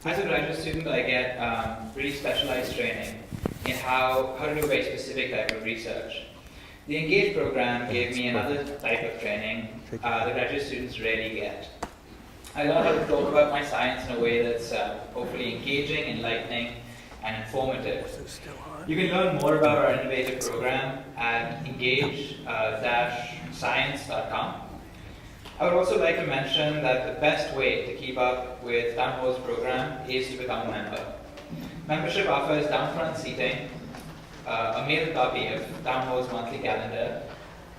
As a graduate student, I get really specialized training in how to do a very specific type of research. The Engage program gave me another type of training the graduate students rarely get. I learned how to talk about my science in a way that's hopefully engaging, enlightening, and informative. You can learn more about our innovative program at engage-science.com. I would also like to mention that the best way to keep up with Town Hall's program is to become a member. Membership offers downfront seating, a mailed copy of Town Hall's monthly calendar,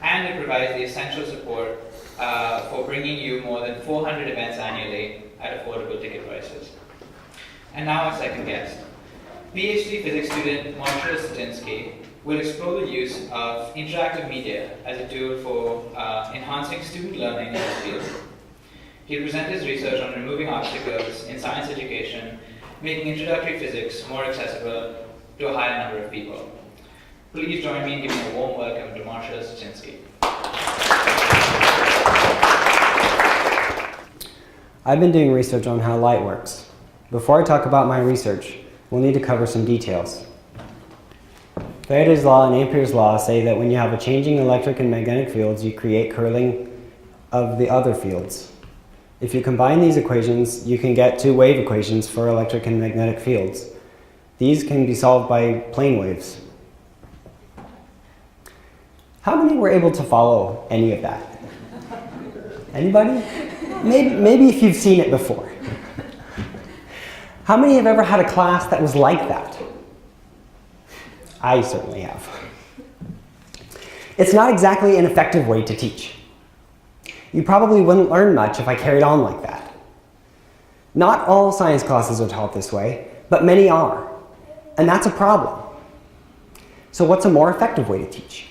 and it provides the essential support for bringing you more than 400 events annually at affordable ticket prices. And now our second guest. PhD physics student Marshall Styczinski will explore the use of interactive media as a tool for enhancing student learning in this field. He'll present his research on removing obstacles in science education, making introductory physics more accessible to a higher number of people. Please join me in giving a warm welcome to Marshall Styczinski. I've been doing research on how light works. Before I talk about my research, we'll need to cover some details. Faraday's law and Ampere's law say that when you have a changing electric and magnetic fields, you create curling of the other fields. If you combine these equations, you can get two wave equations for electric and magnetic fields. These can be solved by plane waves. How many were able to follow any of that? Anybody? Maybe if you've seen it before. How many have ever had a class that was like that? I certainly have. It's not exactly an effective way to teach. You probably wouldn't learn much if I carried on like that. Not all science classes are taught this way, but many are, and that's a problem. So what's a more effective way to teach?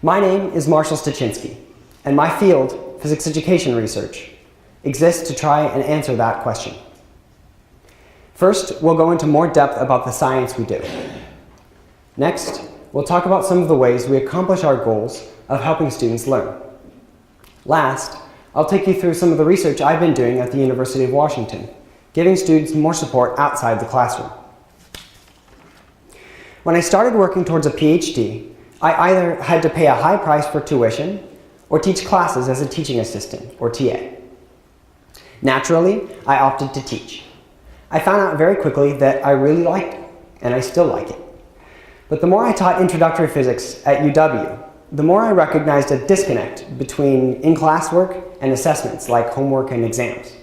My name is Marshall Styczinski, and my field, physics education research, exists to try and answer that question. First, we'll go into more depth about the science we do. Next, we'll talk about some of the ways we accomplish our goals of helping students learn. Last, I'll take you through some of the research I've been doing at the University of Washington, giving students more support outside the classroom. When I started working towards a PhD, I either had to pay a high price for tuition or teach classes as a teaching assistant, or TA. Naturally, I opted to teach. I found out very quickly that I really liked it, and I still like it. But the more I taught introductory physics at UW, the more I recognized a disconnect between in-class work and assessments like homework and exams.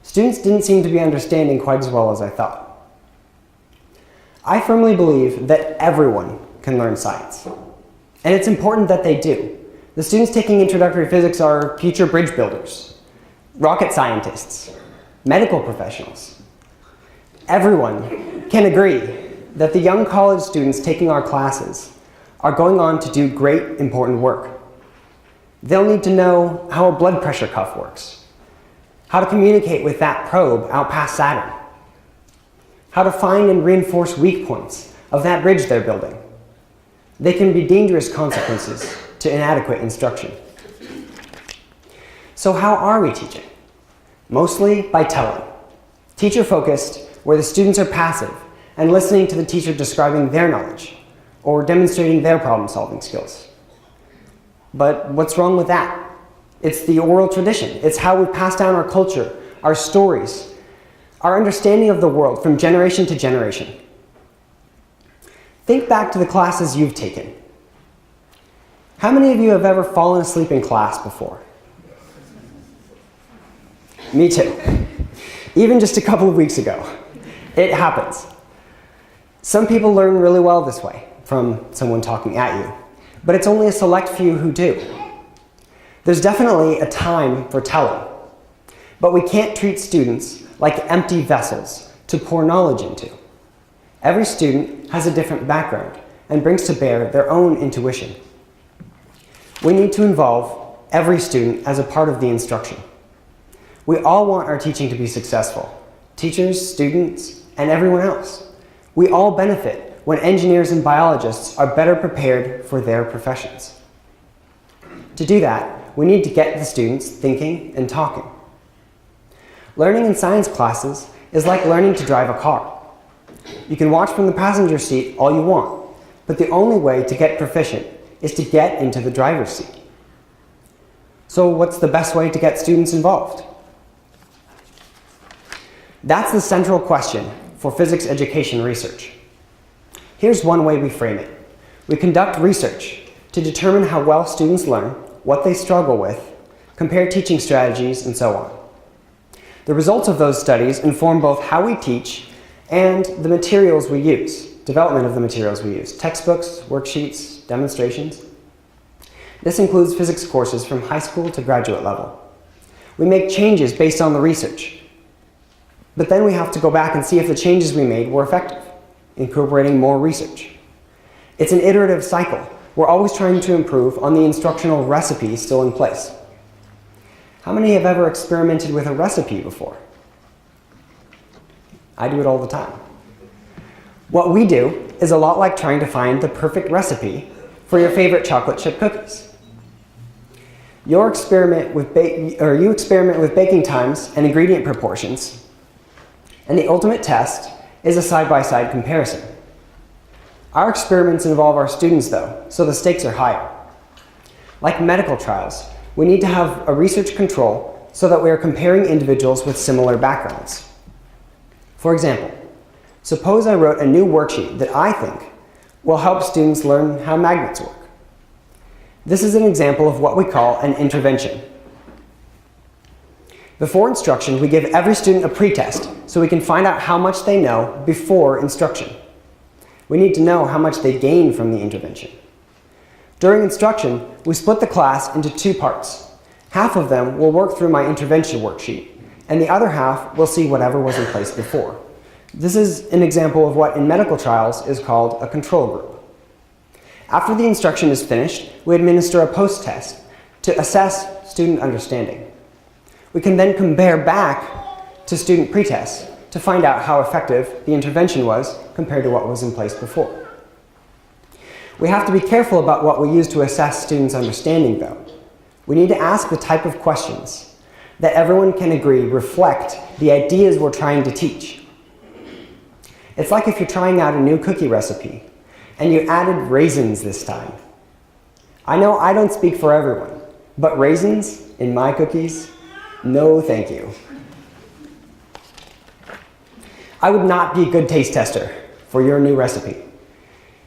Students didn't seem to be understanding quite as well as I thought. I firmly believe that everyone can learn science, and it's important that they do. The students taking introductory physics are future bridge builders, rocket scientists, medical professionals. Everyone can agree that the young college students taking our classes are going on to do great, important work. They'll need to know how a blood pressure cuff works, how to communicate with that probe out past Saturn, how to find and reinforce weak points of that bridge they're building. They can be dangerous consequences to inadequate instruction. So how are we teaching? Mostly by telling. Teacher-focused, where the students are passive and listening to the teacher describing their knowledge or demonstrating their problem-solving skills. But what's wrong with that? It's the oral tradition. It's how we pass down our culture, our stories, our understanding of the world from generation to generation. Think back to the classes you've taken. How many of you have ever fallen asleep in class before? Me too. Even just a couple of weeks ago. It happens. Some people learn really well this way, from someone talking at you, but it's only a select few who do. There's definitely a time for telling, but we can't treat students like empty vessels to pour knowledge into. Every student has a different background and brings to bear their own intuition. We need to involve every student as a part of the instruction. We all want our teaching to be successful, teachers, students, and everyone else. We all benefit when engineers and biologists are better prepared for their professions. To do that, we need to get the students thinking and talking. Learning in science classes is like learning to drive a car. You can watch from the passenger seat all you want, but the only way to get proficient is to get into the driver's seat. So what's the best way to get students involved? That's the central question for physics education research. Here's one way we frame it. We conduct research to determine how well students learn, what they struggle with, compare teaching strategies, and so on. The results of those studies inform both how we teach and the materials we use, development of the materials we use, textbooks, worksheets, demonstrations. This includes physics courses from high school to graduate level. We make changes based on the research, but then we have to go back and see if the changes we made were effective, incorporating more research. It's an iterative cycle. We're always trying to improve on the instructional recipe still in place. How many have ever experimented with a recipe before? I do it all the time. What we do is a lot like trying to find the perfect recipe for your favorite chocolate chip cookies. You experiment with baking times and ingredient proportions, and the ultimate test is a side-by-side comparison. Our experiments involve our students, though, so the stakes are higher. Like medical trials, we need to have a research control so that we are comparing individuals with similar backgrounds. For example, suppose I wrote a new worksheet that I think will help students learn how magnets work. This is an example of what we call an intervention. Before instruction, we give every student a pretest so we can find out how much they know before instruction. We need to know how much they gain from the intervention. During instruction, we split the class into two parts. Half of them will work through my intervention worksheet, and the other half will see whatever was in place before. This is an example of what in medical trials is called a control group. After the instruction is finished, we administer a post-test to assess student understanding. We can then compare back to student pretests to find out how effective the intervention was compared to what was in place before. We have to be careful about what we use to assess students' understanding, though. We need to ask the type of questions that everyone can agree reflect the ideas we're trying to teach. It's like if you're trying out a new cookie recipe and you added raisins this time. I know I don't speak for everyone, but raisins in my cookies? No, thank you. I would not be a good taste tester for your new recipe.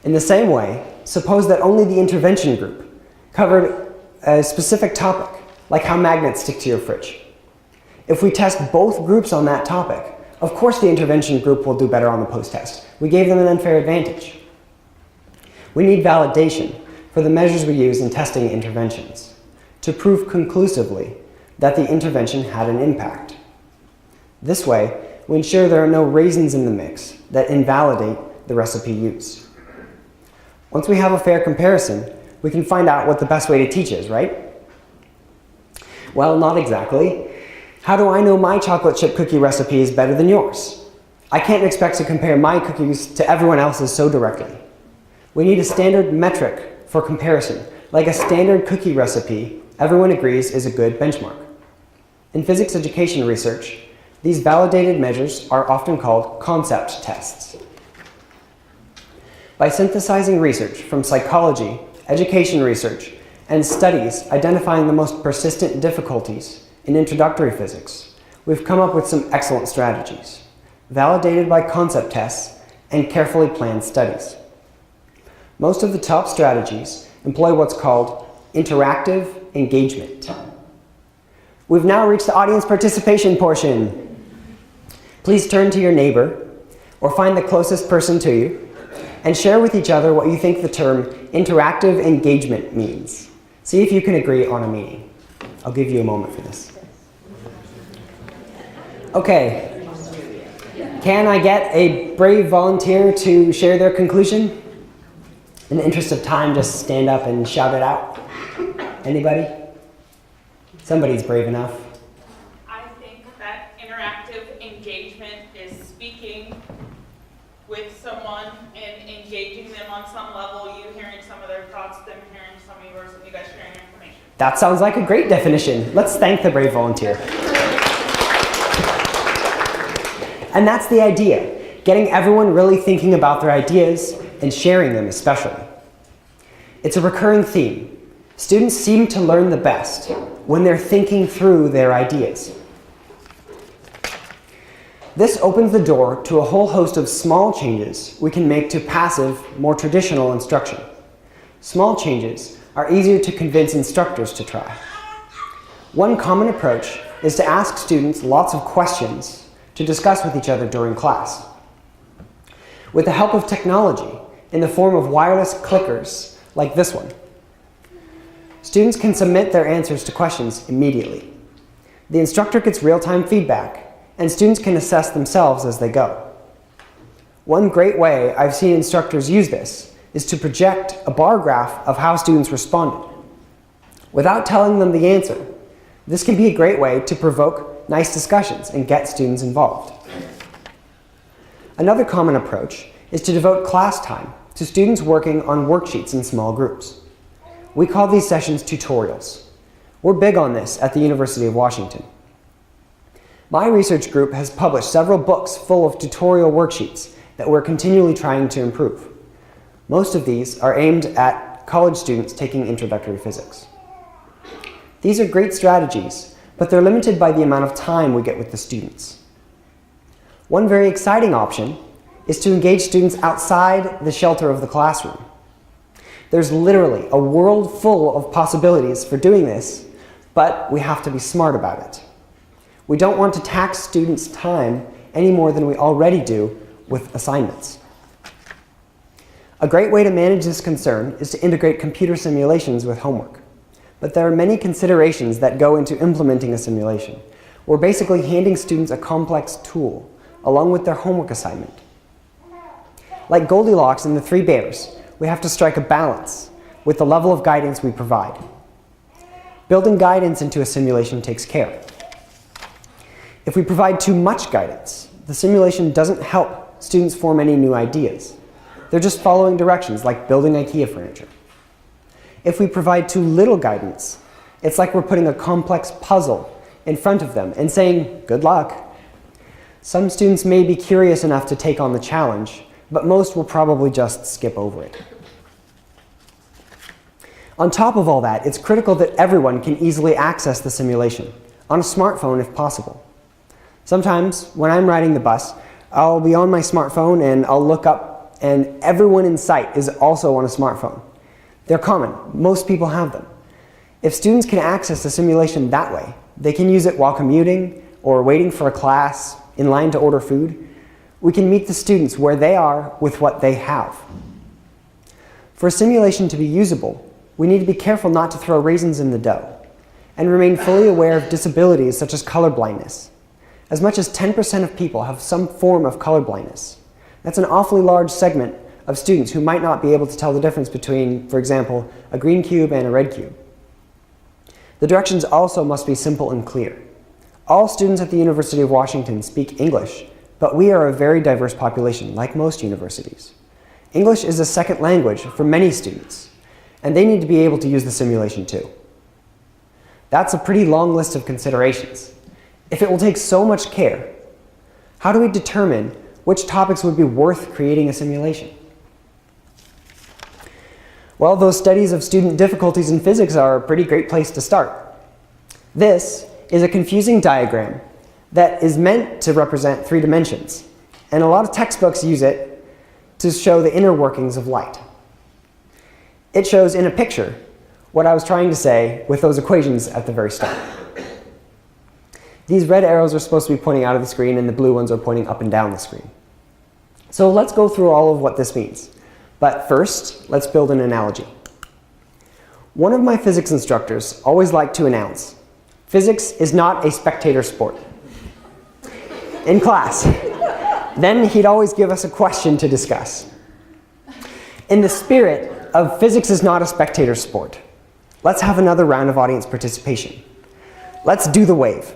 In the same way, suppose that only the intervention group covered a specific topic, like how magnets stick to your fridge. If we test both groups on that topic, of course the intervention group will do better on the post-test. We gave them an unfair advantage. We need validation for the measures we use in testing interventions to prove conclusively that the intervention had an impact. This way, we ensure there are no raisins in the mix that invalidate the recipe used. Once we have a fair comparison, we can find out what the best way to teach is, right? Well, not exactly. How do I know my chocolate chip cookie recipe is better than yours? I can't expect to compare my cookies to everyone else's so directly. We need a standard metric for comparison, like a standard cookie recipe everyone agrees is a good benchmark. In physics education research, these validated measures are often called concept tests. By synthesizing research from psychology, education research, and studies identifying the most persistent difficulties in introductory physics, we've come up with some excellent strategies, validated by concept tests and carefully planned studies. Most of the top strategies employ what's called interactive engagement. We've now reached the audience participation portion. Please turn to your neighbor or find the closest person to you and share with each other what you think the term interactive engagement means. See if you can agree on a meaning. I'll give you a moment for this. Okay. Can I get a brave volunteer to share their conclusion? In the interest of time, just stand up and shout it out. Anybody? Somebody's brave enough. I think that interactive engagement is speaking with someone and engaging them on some level, you hearing some of their thoughts, them hearing some of yours, and you guys sharing information. That sounds like a great definition. Let's thank the brave volunteer. And that's the idea, getting everyone really thinking about their ideas and sharing them especially. It's a recurring theme. Students seem to learn the best when they're thinking through their ideas. This opens the door to a whole host of small changes we can make to passive, more traditional instruction. Small changes are easier to convince instructors to try. One common approach is to ask students lots of questions to discuss with each other during class. With the help of technology, in the form of wireless clickers like this one, students can submit their answers to questions immediately. The instructor gets real-time feedback, and students can assess themselves as they go. One great way I've seen instructors use this is to project a bar graph of how students responded. Without telling them the answer, this can be a great way to provoke nice discussions and get students involved. Another common approach is to devote class time to students working on worksheets in small groups. We call these sessions tutorials. We're big on this at the University of Washington. My research group has published several books full of tutorial worksheets that we're continually trying to improve. Most of these are aimed at college students taking introductory physics. These are great strategies, but they're limited by the amount of time we get with the students. One very exciting option is to engage students outside the shelter of the classroom. There's literally a world full of possibilities for doing this, but we have to be smart about it. We don't want to tax students' time any more than we already do with assignments. A great way to manage this concern is to integrate computer simulations with homework. But there are many considerations that go into implementing a simulation. We're basically handing students a complex tool along with their homework assignment. Like Goldilocks and the Three Bears, we have to strike a balance with the level of guidance we provide. Building guidance into a simulation takes care. If we provide too much guidance, the simulation doesn't help students form any new ideas. They're just following directions like building IKEA furniture. If we provide too little guidance, it's like we're putting a complex puzzle in front of them and saying, good luck. Some students may be curious enough to take on the challenge, but most will probably just skip over it. On top of all that, it's critical that everyone can easily access the simulation, on a smartphone if possible. Sometimes, when I'm riding the bus, I'll be on my smartphone and I'll look up and everyone in sight is also on a smartphone. They're common. Most people have them. If students can access the simulation that way, they can use it while commuting or waiting for a class, in line to order food. We can meet the students where they are with what they have. For a simulation to be usable, we need to be careful not to throw raisins in the dough and remain fully aware of disabilities such as color blindness. As much as 10% of people have some form of color blindness. That's an awfully large segment of students who might not be able to tell the difference between, for example, a green cube and a red cube. The directions also must be simple and clear. All students at the University of Washington speak English, but we are a very diverse population, like most universities. English is a second language for many students, and they need to be able to use the simulation too. That's a pretty long list of considerations. If it will take so much care, how do we determine which topics would be worth creating a simulation? Well, those studies of student difficulties in physics are a pretty great place to start. This is a confusing diagram that is meant to represent 3 dimensions, and a lot of textbooks use it to show the inner workings of light. It shows in a picture what I was trying to say with those equations at the very start. These red arrows are supposed to be pointing out of the screen, and the blue ones are pointing up and down the screen. So let's go through all of what this means. But first, let's build an analogy. One of my physics instructors always liked to announce, physics is not a spectator sport. In class. Then he'd always give us a question to discuss. In the spirit of physics is not a spectator sport, let's have another round of audience participation. Let's do the wave.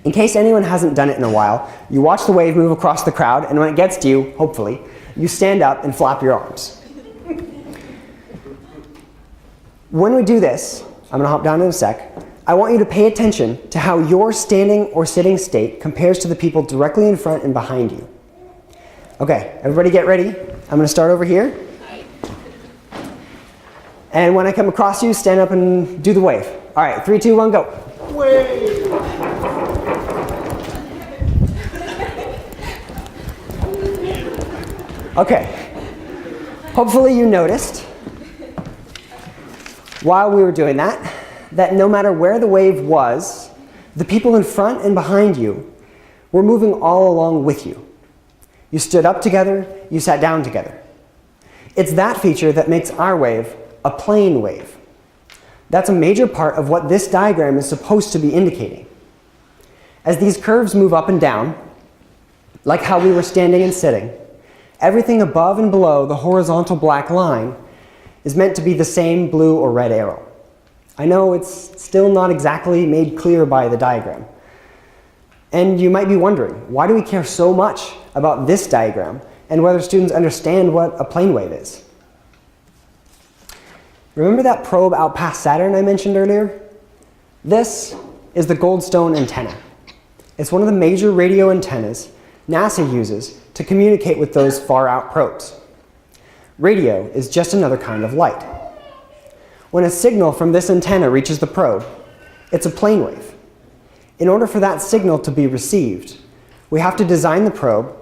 In case anyone hasn't done it in a while, you watch the wave move across the crowd, and when it gets to you, hopefully, you stand up and flap your arms. When we do this, I'm going to hop down in a sec, I want you to pay attention to how your standing or sitting state compares to the people directly in front and behind you. Okay, everybody get ready. I'm going to start over here. And when I come across you, stand up and do the wave. All right, 3, 2, 1, go. Wave. Okay. Hopefully you noticed while we were doing that no matter where the wave was, the people in front and behind you were moving all along with you. You stood up together, you sat down together. It's that feature that makes our wave a plane wave. That's a major part of what this diagram is supposed to be indicating. As these curves move up and down, like how we were standing and sitting, everything above and below the horizontal black line is meant to be the same blue or red arrow. I know it's still not exactly made clear by the diagram. And you might be wondering, why do we care so much about this diagram and whether students understand what a plane wave is? Remember that probe out past Saturn I mentioned earlier? This is the Goldstone antenna. It's one of the major radio antennas NASA uses to communicate with those far-out probes. Radio is just another kind of light. When a signal from this antenna reaches the probe, it's a plane wave. In order for that signal to be received, we have to design the probe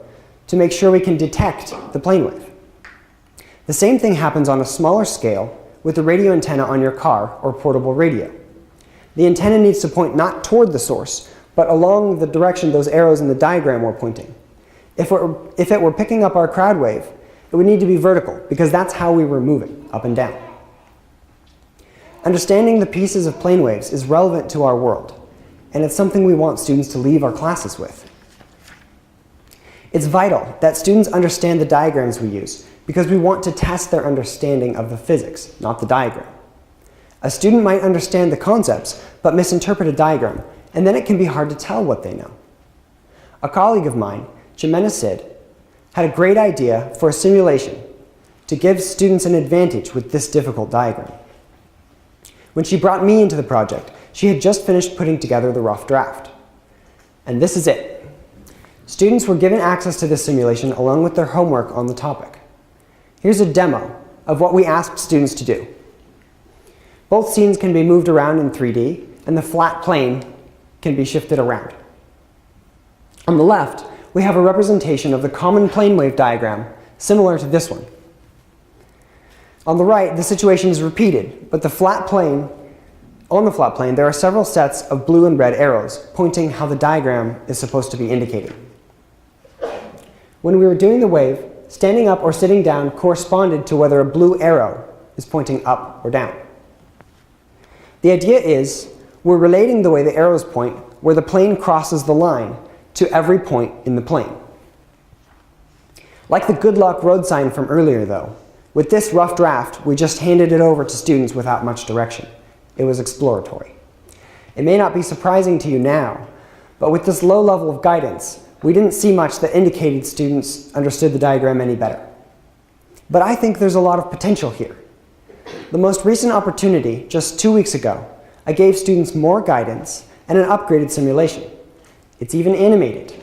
to make sure we can detect the plane wave. The same thing happens on a smaller scale with the radio antenna on your car or portable radio. The antenna needs to point not toward the source, but along the direction those arrows in the diagram were pointing. If it were picking up our crowd wave, it would need to be vertical, because that's how we were moving, up and down. Understanding the pieces of plane waves is relevant to our world, and it's something we want students to leave our classes with. It's vital that students understand the diagrams we use, because we want to test their understanding of the physics, not the diagram. A student might understand the concepts, but misinterpret a diagram, and then it can be hard to tell what they know. A colleague of mine, Jimena Sid, had a great idea for a simulation to give students an advantage with this difficult diagram. When she brought me into the project, she had just finished putting together the rough draft. And this is it. Students were given access to this simulation along with their homework on the topic. Here's a demo of what we asked students to do. Both scenes can be moved around in 3D, and the flat plane can be shifted around. On the left, we have a representation of the common plane wave diagram, similar to this one. On the right, the situation is repeated, but on the flat plane, there are several sets of blue and red arrows pointing how the diagram is supposed to be indicated. When we were doing the wave, standing up or sitting down corresponded to whether a blue arrow is pointing up or down. The idea is we're relating the way the arrows point where the plane crosses the line to every point in the plane. Like the good luck road sign from earlier though, with this rough draft, we just handed it over to students without much direction. It was exploratory. It may not be surprising to you now, but with this low level of guidance, we didn't see much that indicated students understood the diagram any better. But I think there's a lot of potential here. The most recent opportunity, just 2 weeks ago, I gave students more guidance and an upgraded simulation. It's even animated.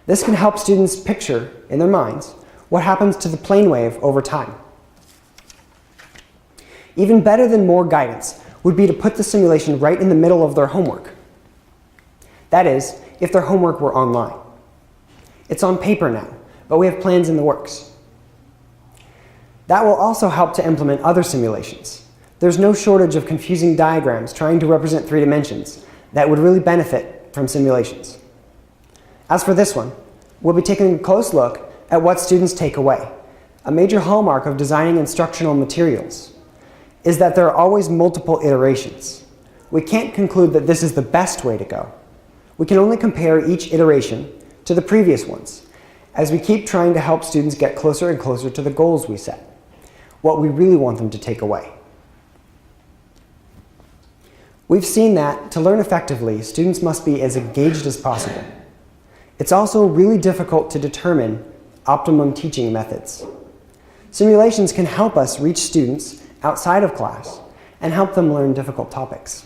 This can help students picture, in their minds, what happens to the plane wave over time. Even better than more guidance would be to put the simulation right in the middle of their homework. That is, if their homework were online. It's on paper now, but we have plans in the works. That will also help to implement other simulations. There's no shortage of confusing diagrams trying to represent 3 dimensions that would really benefit from simulations. As for this one, we'll be taking a close look at what students take away. A major hallmark of designing instructional materials is that there are always multiple iterations. We can't conclude that this is the best way to go. We can only compare each iteration to the previous ones, as we keep trying to help students get closer and closer to the goals we set, what we really want them to take away. We've seen that to learn effectively, students must be as engaged as possible. It's also really difficult to determine optimum teaching methods. Simulations can help us reach students outside of class and help them learn difficult topics.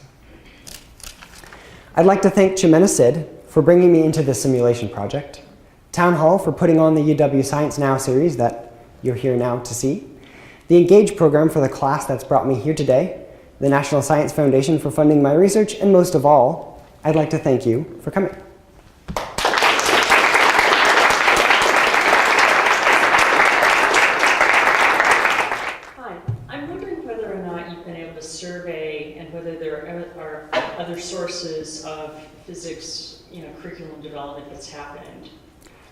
I'd like to thank Chimena Sid for bringing me into this simulation project, Town Hall for putting on the UW Science Now series that you're here now to see, the Engage program for the class that's brought me here today, the National Science Foundation for funding my research, and most of all, I'd like to thank you for coming. Hi, I'm wondering whether or not you've been able to survey and whether there are other sources of physics, curriculum development that's happened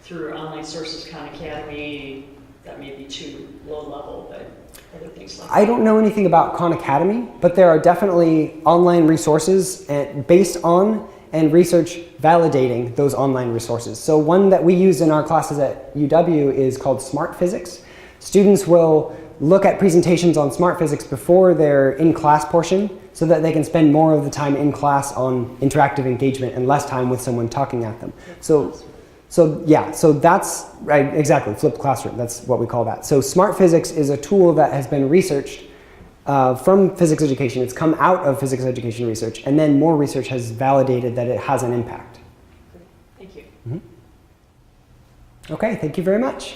through online sources, Khan Academy, that may be too low level, but other things like that. I don't know anything about Khan Academy, but there are definitely online resources based on and research validating those online resources. So one that we use in our classes at UW is called Smart Physics. Students will look at presentations on smart physics before their in-class portion so that they can spend more of the time in class on interactive engagement and less time with someone talking at them. So that's right, exactly, flipped classroom, that's what we call that. So smart physics is a tool that has been researched from physics education. It's come out of physics education research, and then more research has validated that it has an impact. Thank you. Okay, thank you very much.